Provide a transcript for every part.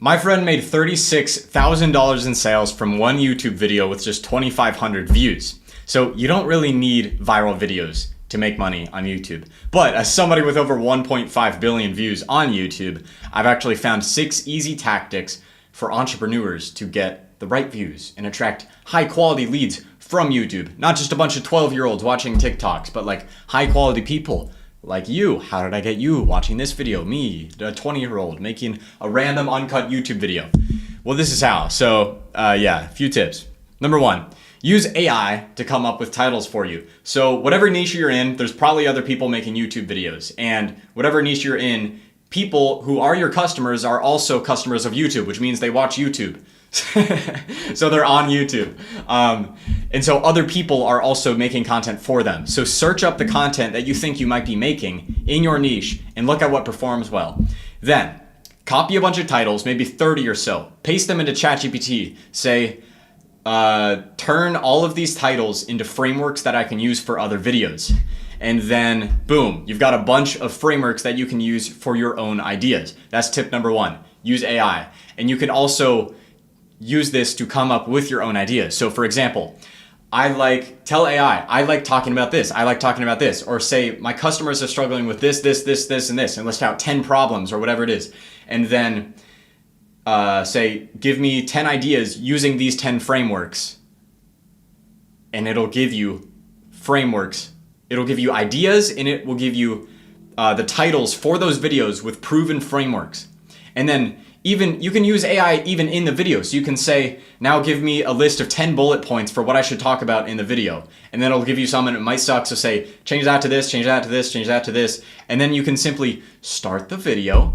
My friend made $36,000 in sales from one YouTube video with just 2,500 views. So you don't really need viral videos to make money on YouTube. But as somebody with over 1.5 billion views on YouTube, I've actually found 6 easy tactics for entrepreneurs to get the right views and attract high quality leads from YouTube. Not just a bunch of 12-year-olds watching TikToks, but like high quality people like you. How did I get you watching this video? Me, a 20-year-old making a random uncut YouTube video. Well, this is how. So a few tips. Number 1, use AI to come up with titles for you. So whatever niche you're in, there's probably other people making YouTube videos. And whatever niche you're in, people who are your customers are also customers of YouTube, which means they watch YouTube. So they're on YouTube. And so other people are also making content for them. So search up the content that you think you might be making in your niche and look at what performs well. Then copy a bunch of titles, maybe 30 or so, paste them into ChatGPT, say, turn all of these titles into frameworks that I can use for other videos. And then boom, you've got a bunch of frameworks that you can use for your own ideas. That's tip number 1, use AI. And you can also use this to come up with your own ideas. So for example, tell AI, I like talking about this, I like talking about this, or say my customers are struggling with this, and this, and list out 10 problems or whatever it is. And then say, give me 10 ideas using these 10 frameworks. And it'll give you frameworks. It'll give you ideas, and it will give you the titles for those videos with proven frameworks. And then you can use AI even in the video. So you can say, now give me a list of 10 bullet points for what I should talk about in the video. And then it'll give you some, and it might suck. So say, change that to this, change that to this, change that to this. And then you can simply start the video,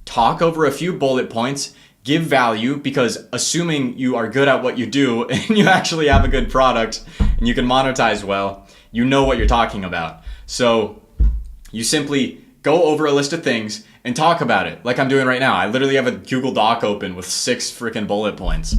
talk over a few bullet points, give value, because assuming you are good at what you do and you actually have a good product and you can monetize well, you know what you're talking about. So you simply go over a list of things and talk about it like I'm doing right now. I literally have a Google Doc open with 6 freaking bullet points.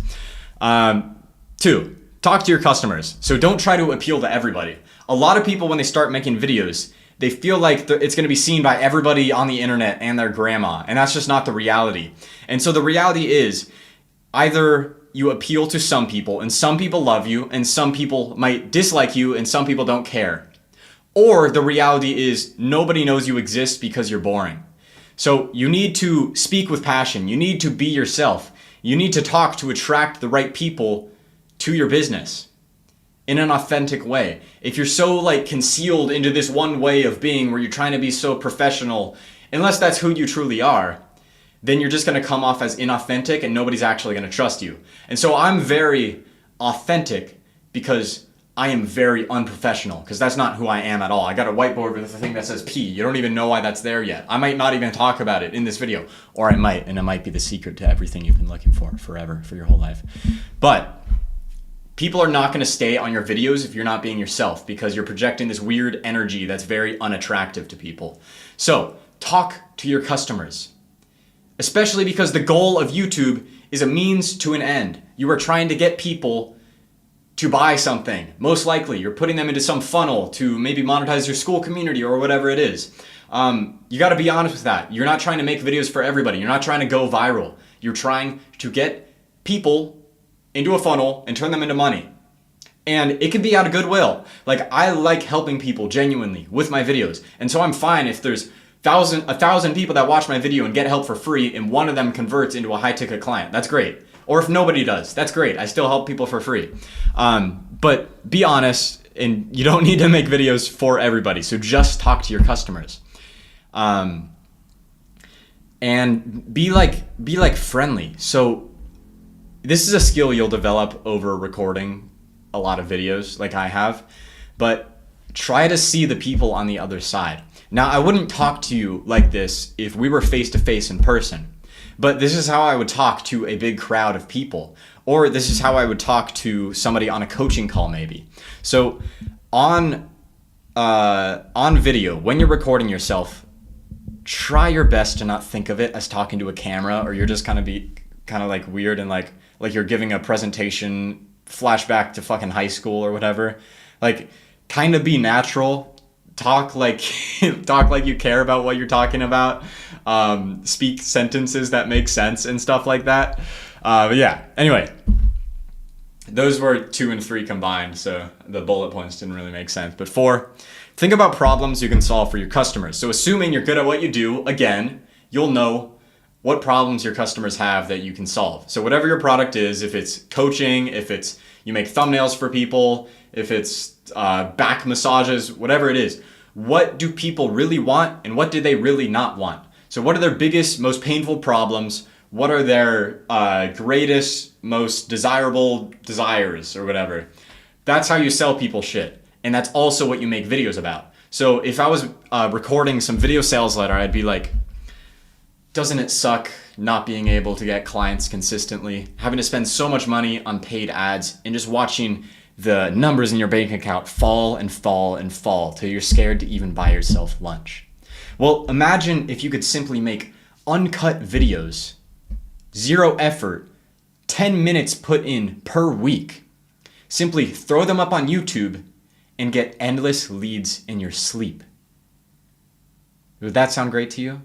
2, talk to your customers. So don't try to appeal to everybody. A lot of people, when they start making videos, they feel like it's going to be seen by everybody on the internet and their grandma. And that's just not the reality. And so the reality is either you appeal to some people and some people love you and some people might dislike you and some people don't care. Or the reality is nobody knows you exist because you're boring. So you need to speak with passion. You need to be yourself. You need to talk to attract the right people to your business in an authentic way. If you're so concealed into this one way of being where you're trying to be so professional, unless that's who you truly are, then you're just going to come off as inauthentic and nobody's actually going to trust you. And so I'm very authentic because I am very unprofessional, because that's not who I am at all. I got a whiteboard with a thing that says P. You don't even know why that's there yet. I might not even talk about it in this video, or I might, and it might be the secret to everything you've been looking for forever, for your whole life. But people are not going to stay on your videos if you're not being yourself, because you're projecting this weird energy that's very unattractive to people. So talk to your customers, especially because the goal of YouTube is a means to an end. You are trying to get people to buy something. Most likely, you're putting them into some funnel to maybe monetize your school community or whatever it is. You got to be honest with that. You're not trying to make videos for everybody. You're not trying to go viral. You're trying to get people into a funnel and turn them into money. And it can be out of goodwill. I like helping people genuinely with my videos. And so I'm fine if there's 1,000 people that watch my video and get help for free and one of them converts into a high ticket client. That's great. Or if nobody does, that's great. I still help people for free. But be honest, and you don't need to make videos for everybody. So just talk to your customers. And be friendly. So this is a skill you'll develop over recording a lot of videos like I have, but try to see the people on the other side. Now, I wouldn't talk to you like this if we were face to face in person. But this is how I would talk to a big crowd of people. Or this is how I would talk to somebody on a coaching call maybe. So on video, when you're recording yourself, try your best to not think of it as talking to a camera, or you're just kind of weird and like you're giving a presentation, flashback to fucking high school or whatever. Kind of be natural. talk like talk like you care about what you're talking about. Speak sentences that make sense and stuff like that. But yeah, anyway, those were 2 and 3 combined, so the bullet points didn't really make sense. But 4, think about problems you can solve for your customers. So assuming you're good at what you do, again, you'll know what problems your customers have that you can solve. So whatever your product is, if it's coaching, if it's you make thumbnails for people, if it's back massages, whatever it is, what do people really want and what do they really not want? So what are their biggest, most painful problems? What are their greatest, most desirable desires or whatever? That's how you sell people shit. And that's also what you make videos about. So if I was recording some video sales letter, I'd be like, doesn't it suck not being able to get clients consistently, having to spend so much money on paid ads and just watching the numbers in your bank account fall and fall and fall till you're scared to even buy yourself lunch? Well, imagine if you could simply make uncut videos, 0 effort, 10 minutes put in per week. Simply throw them up on YouTube and get endless leads in your sleep. Would that sound great to you?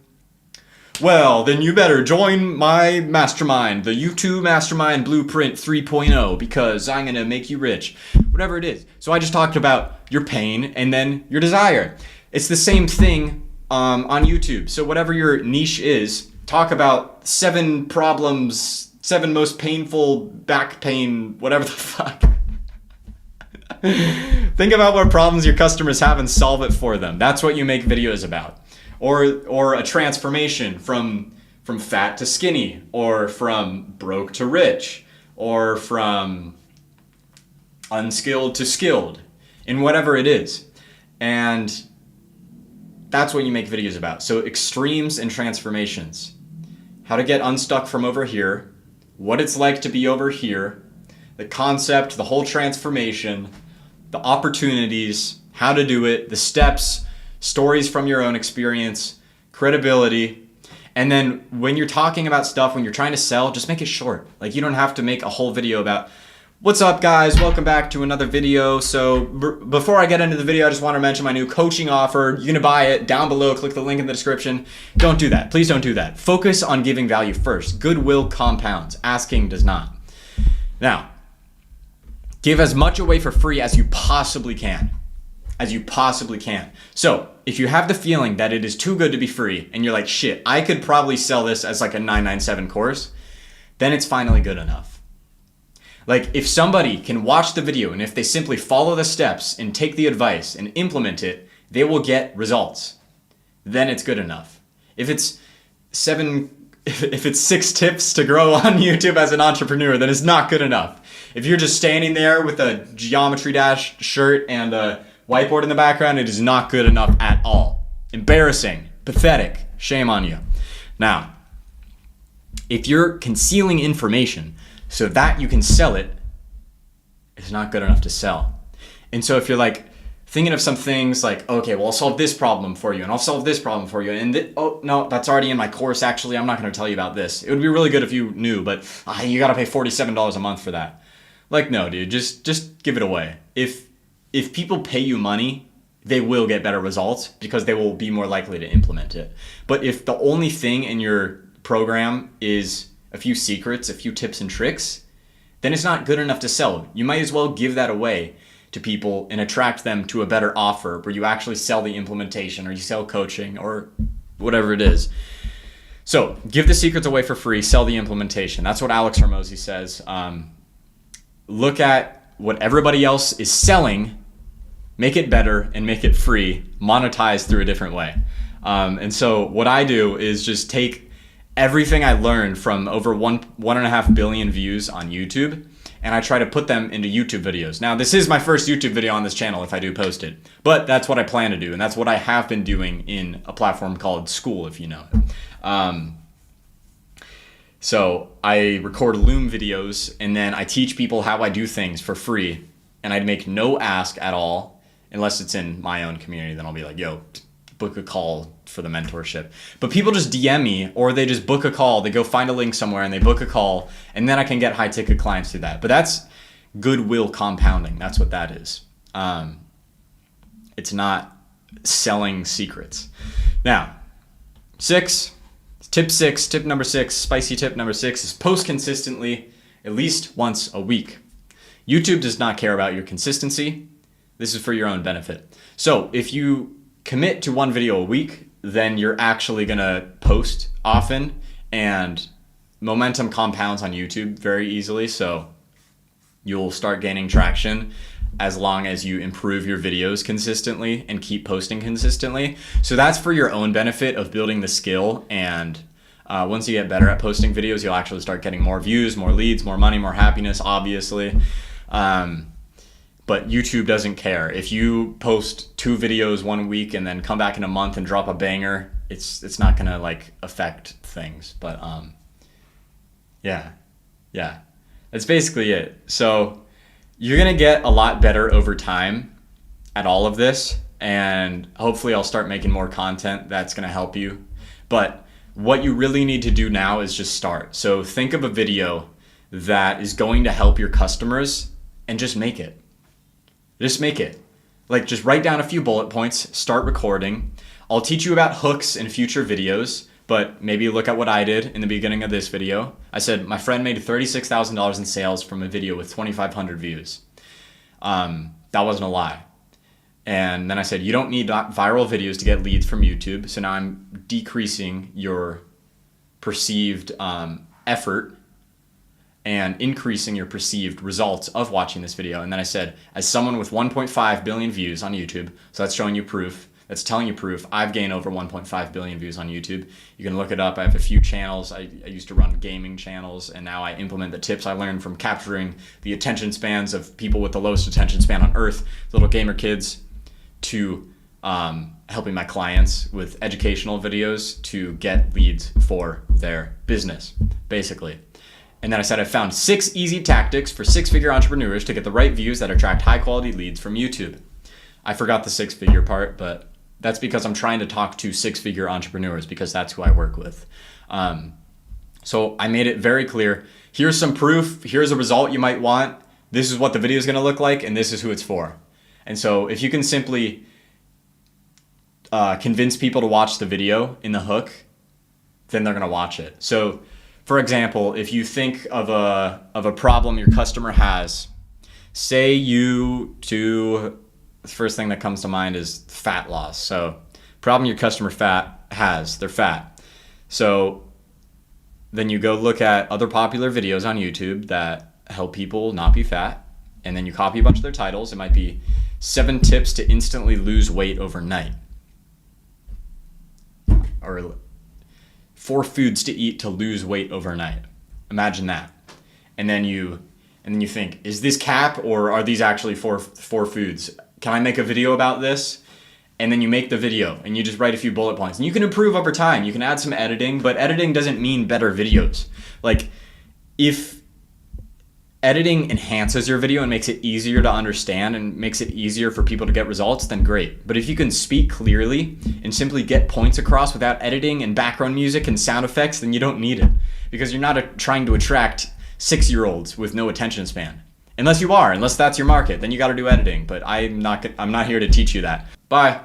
Well, then you better join my mastermind, the YouTube Mastermind Blueprint 3.0, because I'm going to make you rich. Whatever it is. So I just talked about your pain and then your desire. It's the same thing on YouTube. So whatever your niche is, talk about 7 problems, 7 most painful back pain, whatever the fuck. Think about what problems your customers have and solve it for them. That's what you make videos about. Or a transformation from fat to skinny, or from broke to rich, or from unskilled to skilled, in whatever it is. And that's what you make videos about. So extremes and transformations. How to get unstuck from over here, what it's like to be over here, the concept, the whole transformation, the opportunities, how to do it, the steps, stories from your own experience, credibility. And then when you're talking about stuff, when you're trying to sell, just make it short. Like, you don't have to make a whole video about, what's up guys, welcome back to another video. So before I get into the video, I just want to mention my new coaching offer. You're gonna buy it down below, click the link in the description. Don't do that, please don't do that. Focus on giving value first. Goodwill compounds, asking does not. Now, give as much away for free as you possibly can. So if you have the feeling that it is too good to be free and you're like, shit, I could probably sell this as like a 997 course, then it's finally good enough. Like, if somebody can watch the video and if they simply follow the steps and take the advice and implement it, they will get results. Then it's good enough. If it's 6 tips to grow on YouTube as an entrepreneur, then it's not good enough. If you're just standing there with a Geometry Dash shirt and a whiteboard in the background, it is not good enough at all. Embarrassing, pathetic, shame on you. Now, if you're concealing information so that you can sell it, it's not good enough to sell. And so if you're like thinking of some things like, okay, well, I'll solve this problem for you and I'll solve this problem for you. And oh, no, that's already in my course. Actually, I'm not going to tell you about this. It would be really good if you knew, but you got to pay $47 a month for that. Like, no, dude, just give it away. If people pay you money, they will get better results because they will be more likely to implement it. But if the only thing in your program is a few secrets, a few tips and tricks, then it's not good enough to sell. You might as well give that away to people and attract them to a better offer where you actually sell the implementation or you sell coaching or whatever it is. So give the secrets away for free, sell the implementation. That's what Alex Hormozi says. Look at what everybody else is selling, make it better and make it free, monetize through a different way. And so what I do is just take everything I learned from over 1.5 billion views on YouTube, and I try to put them into YouTube videos. Now, this is my first YouTube video on this channel if I do post it, but that's what I plan to do, and that's what I have been doing in a platform called School, if you know it. So I record Loom videos, and then I teach people how I do things for free, and I'd make no ask at all, unless it's in my own community. Then I'll be like, yo, book a call for the mentorship. But people just DM me, or they just book a call. They go find a link somewhere and they book a call, and then I can get high ticket clients through that. But that's goodwill compounding. That's what that is. It's not selling secrets. Now, tip number six, spicy tip number six is post consistently at least once a week. YouTube does not care about your consistency. This is for your own benefit. So if you commit to one video a week, then you're actually gonna post often, and momentum compounds on YouTube very easily. So you'll start gaining traction as long as you improve your videos consistently and keep posting consistently. So that's for your own benefit of building the skill. And once you get better at posting videos, you'll actually start getting more views, more leads, more money, more happiness, obviously. But YouTube doesn't care. If you post 2 videos one week and then come back in a month and drop a banger, it's not gonna like affect things. But yeah, that's basically it. So you're gonna get a lot better over time at all of this, and hopefully I'll start making more content that's gonna help you. But what you really need to do now is just start. So think of a video that is going to help your customers and just make it. Just make it. Like, just write down a few bullet points, start recording. I'll teach you about hooks in future videos, but maybe look at what I did in the beginning of this video. I said my friend made $36,000 in sales from a video with 2,500 views. That wasn't a lie. And then I said, you don't need viral videos to get leads from YouTube. So now I'm decreasing your perceived effort and increasing your perceived results of watching this video. And then I said, as someone with 1.5 billion views on YouTube, so that's showing you proof, that's telling you proof, I've gained over 1.5 billion views on YouTube. You can look it up. I have a few channels. I used to run gaming channels, and now I implement the tips I learned from capturing the attention spans of people with the lowest attention span on earth, little gamer kids, to helping my clients with educational videos to get leads for their business, basically. And then I said I found 6 easy tactics for 6-figure entrepreneurs to get the right views that attract high quality leads from YouTube. I forgot the 6-figure part, but that's because I'm trying to talk to 6-figure entrepreneurs because that's who I work with. So I made it very clear. Here's some proof. Here's a result you might want. This is what the video is going to look like, and this is who it's for. And so if you can simply convince people to watch the video in the hook, then they're going to watch it. So for example, if you think of a problem your customer has, say the first thing that comes to mind is fat loss. So problem your customer they're fat. So then you go look at other popular videos on YouTube that help people not be fat, and then you copy a bunch of their titles. It might be 7 tips to instantly lose weight overnight, or 4 foods to eat to lose weight overnight. Imagine that. And then you think, is this cap, or are these actually four foods? Can I make a video about this? And then you make the video and you just write a few bullet points. And you can improve over time. You can add some editing, but editing doesn't mean better videos. Like, if editing enhances your video and makes it easier to understand and makes it easier for people to get results, then great. But if you can speak clearly and simply get points across without editing and background music and sound effects, then you don't need it, because you're not trying to attract 6-year-olds with no attention span. Unless that's your market, then you got to do editing. But I'm not here to teach you that. Bye.